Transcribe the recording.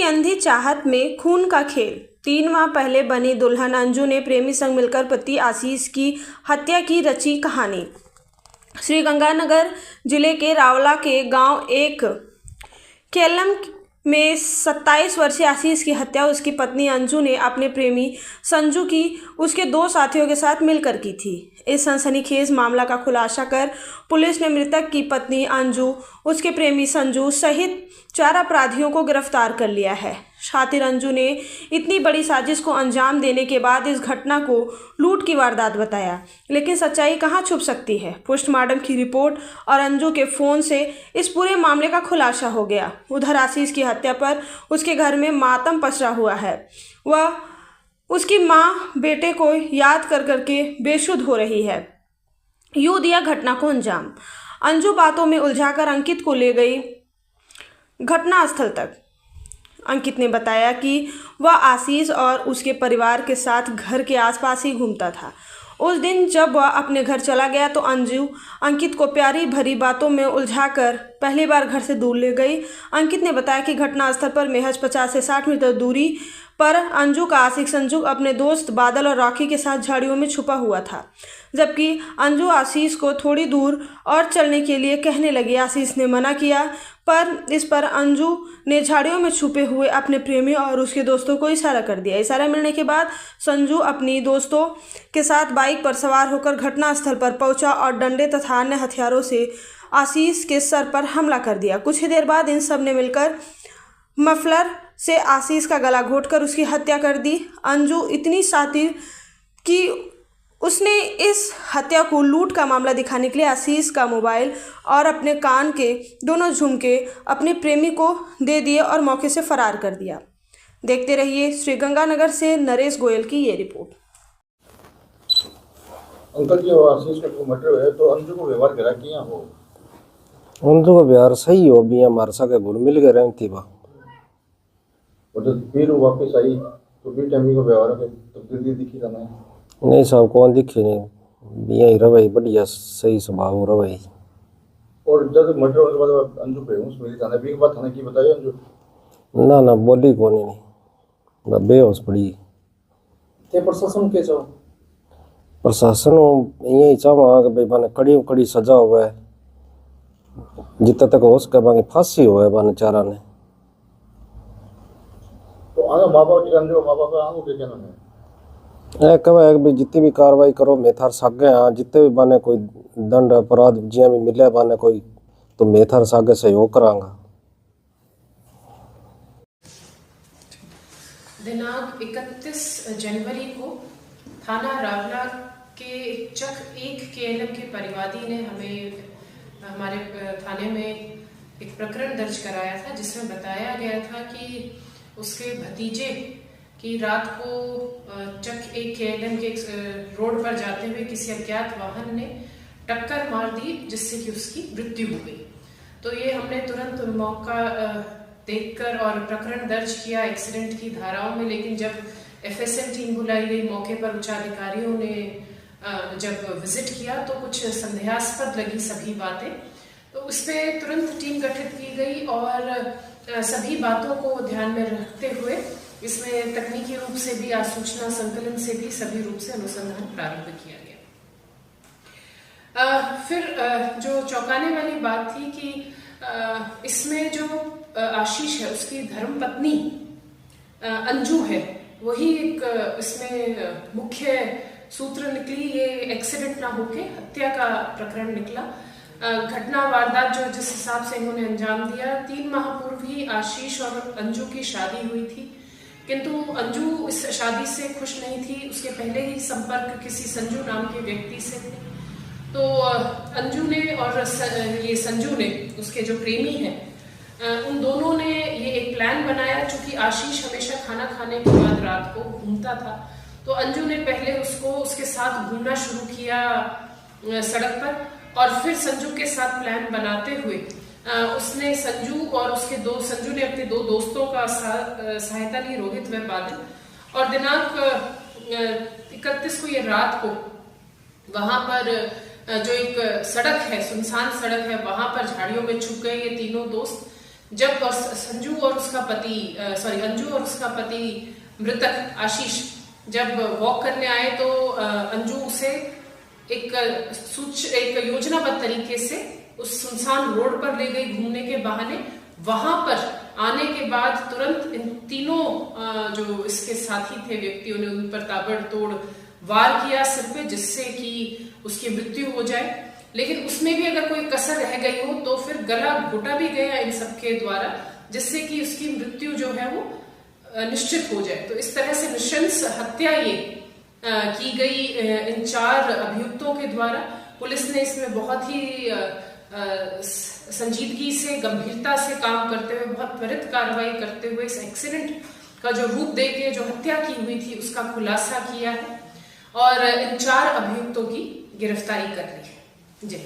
अंधी चाहत में खून का खेल। 3 माह पहले बनी दुल्हन अंजू ने प्रेमी संग मिलकर पति आशीष की हत्या की रची कहानी। श्रीगंगानगर जिले के रावला के गांव एक केलम में 27 वर्षीय आशीष की हत्या उसकी पत्नी अंजू ने अपने प्रेमी संजू की उसके 2 साथियों के साथ मिलकर की थी। इस सनसनीखेज मामला का खुलासा कर पुलिस ने मृतक की पत्नी अंजू, उसके प्रेमी संजू सहित 4 अपराधियों को गिरफ्तार कर लिया है। शातिर अंजू ने इतनी बड़ी साजिश को अंजाम देने के बाद इस घटना को लूट की वारदात बताया, लेकिन सच्चाई कहां छुप सकती है। पोस्टमार्टम की रिपोर्ट और अंजू के फ़ोन से इस पूरे मामले का खुलासा हो गया। उधर आशीष की हत्या पर उसके घर में मातम पसरा हुआ है। वह उसकी मां बेटे को याद कर करके बेसुध हो रही है। यूं दिया घटना को अंजाम। अंजू बातों में उलझाकर अंकित को ले गई घटनास्थल तक। अंकित ने बताया कि वह आशीष और उसके परिवार के साथ घर के आसपास ही घूमता था। उस दिन जब वह अपने घर चला गया तो अंजू अंकित को प्यारी भरी बातों में उलझाकर पहली बार घर से दूर ले गई। अंकित ने बताया कि घटनास्थल पर महज 50 से 60 मीटर दूरी पर अंजू का आशिक संजू अपने दोस्त बादल और राखी के साथ झाड़ियों में छुपा हुआ था, जबकि अंजू आशीष को थोड़ी दूर और चलने के लिए कहने लगी। आशीष ने मना किया, पर इस पर अंजू ने झाड़ियों में छुपे हुए अपने प्रेमी और उसके दोस्तों को इशारा कर दिया। इशारा मिलने के बाद संजू अपनी दोस्तों के साथ बाइक पर सवार होकर घटनास्थल पर पहुंचा और डंडे तथा अन्य हथियारों से आशीष के सर पर हमला कर दिया। कुछ ही देर बाद इन सब ने मिलकर मफलर से आशीष का गला घोंटकर उसकी हत्या कर दी। अंजू इतनी शातिर कि उसने इस हत्या को लूट का मामला दिखाने के लिए आशीष का मोबाइल और अपने कान के दोनों झुमके अपने प्रेमी को दे दिए और मौके से फरार कर दिया। देखते रहिए श्रीगंगानगर से नरेश गोयल की ये रिपोर्ट। अंकल जी, आशीष का मर्डर है तो अंजू को व्यवहार करा किया हो? अंजू का व्यवहार सही हो भी हमारे साथ घुल मिल गए रही थी। और जब फिर वापस आई तो भी टाइम को व्यवहार के तब्दीली दिखी था नहीं साहब, कौन दिखी नहीं, यही रवै बढ़िया सही स्वभाव रवै। और जब मर्डर होने के बाद अंजू बेहोश मिली थाने भी बात थाने की बताई अंजू? ना बोली कौन नहीं, बेहोश पड़ी। ते प्रशासन के चाहो? प्रशासन यही चाहवा कि भाई बाने कड़ी सजा हुआ है, जितना तक हो सके बाकी फांसी हुआ है बाने चारा ने। तो आगे माँ बाप के अंजू माँ बाप आगे के कहना है कहे भाई जितनी भी कार्रवाई करो मैं थार सागे। हाँ, जितने भी बाने कोई दंड अपराध जिया भी मिले बाने कोई तो मैं थार सागे सहयोग करांगा। दिनांक 31 जनवरी को थाना रावला के चक 1 केएलएम के परिवादी ने हमारे थाने में एक प्रकरण दर्ज कराया था, जिसमें बताया गया था कि उसके भतीजे की रात को चक 1 केएलएम के रोड पर जाते हुए किसी अज्ञात वाहन ने टक्कर मार दी, जिससे कि उसकी मृत्यु हो गई। तो ये हमने तुरंत मौका देखकर और प्रकरण दर्ज किया एक्सीडेंट की धाराओं में। लेकिन जब एफएसएल टीम बुलाई गई मौके पर, उच्च अधिकारियों ने जब विजिट किया तो कुछ संदेहास्पद लगी सभी बातें। तो उस पर तुरंत टीम गठित की गई और सभी बातों को ध्यान में रखते हुए इसमें तकनीकी रूप से भी, आसूचना संकलन से भी सभी रूप से अनुसंधान प्रारंभ किया गया। फिर जो चौंकाने वाली बात थी कि इसमें जो आशीष है उसकी धर्मपत्नी अंजू है, वही एक इसमें मुख्य सूत्र निकली। ये एक्सीडेंट ना होके हत्या का प्रकरण निकला। घटना वारदात जो जिस हिसाब से इन्होंने अंजाम दिया, 3 माह पूर्व ही आशीष और अंजू की शादी हुई थी, किंतु अंजू इस शादी से खुश नहीं थी। उसके पहले ही संपर्क किसी संजू नाम के व्यक्ति से थे। तो अंजू ने और ये संजू ने, उसके जो प्रेमी हैं, उन दोनों ने ये एक प्लान बनाया। चूंकि आशीष हमेशा खाना खाने के बाद रात को घूमता था, तो अंजू ने पहले उसके साथ घूमना शुरू किया सड़क पर, और फिर संजू के साथ प्लान बनाते हुए उसने संजू ने अपने 2 दोस्तों का सहायता ली, रोहित व बादल। और दिनांक 31 को ये रात को वहां पर जो एक सड़क है, सुनसान सड़क है, वहां पर झाड़ियों में छुप गए ये तीनों दोस्त। जब अंजू और उसका पति मृतक आशीष जब वॉक करने आए तो अंजू उसे एक योजनाबद्ध तरीके से उस सुनसान रोड पर ले गई घूमने के बहाने। वहां पर आने के बाद तुरंत इन तीनों जो इसके साथी थे व्यक्तियों ने उन पर ताबड़तोड़ वार किया सिर पे, जिससे कि उसकी मृत्यु हो जाए। लेकिन उसमें भी अगर कोई कसर रह गई हो तो फिर गला घोटा भी गया इन सबके द्वारा, जिससे कि उसकी मृत्यु जो है वो निश्चित हो जाए। तो इस तरह से नृशंस हत्या ये की गई इन 4 अभियुक्तों के द्वारा। पुलिस ने इसमें बहुत ही संजीदगी से, गंभीरता से काम करते हुए, बहुत त्वरित कार्रवाई करते हुए इस एक्सीडेंट का जो रूप देके जो हत्या की हुई थी उसका खुलासा किया है और इन 4 अभियुक्तों की गिरफ्तारी कर ली है। जय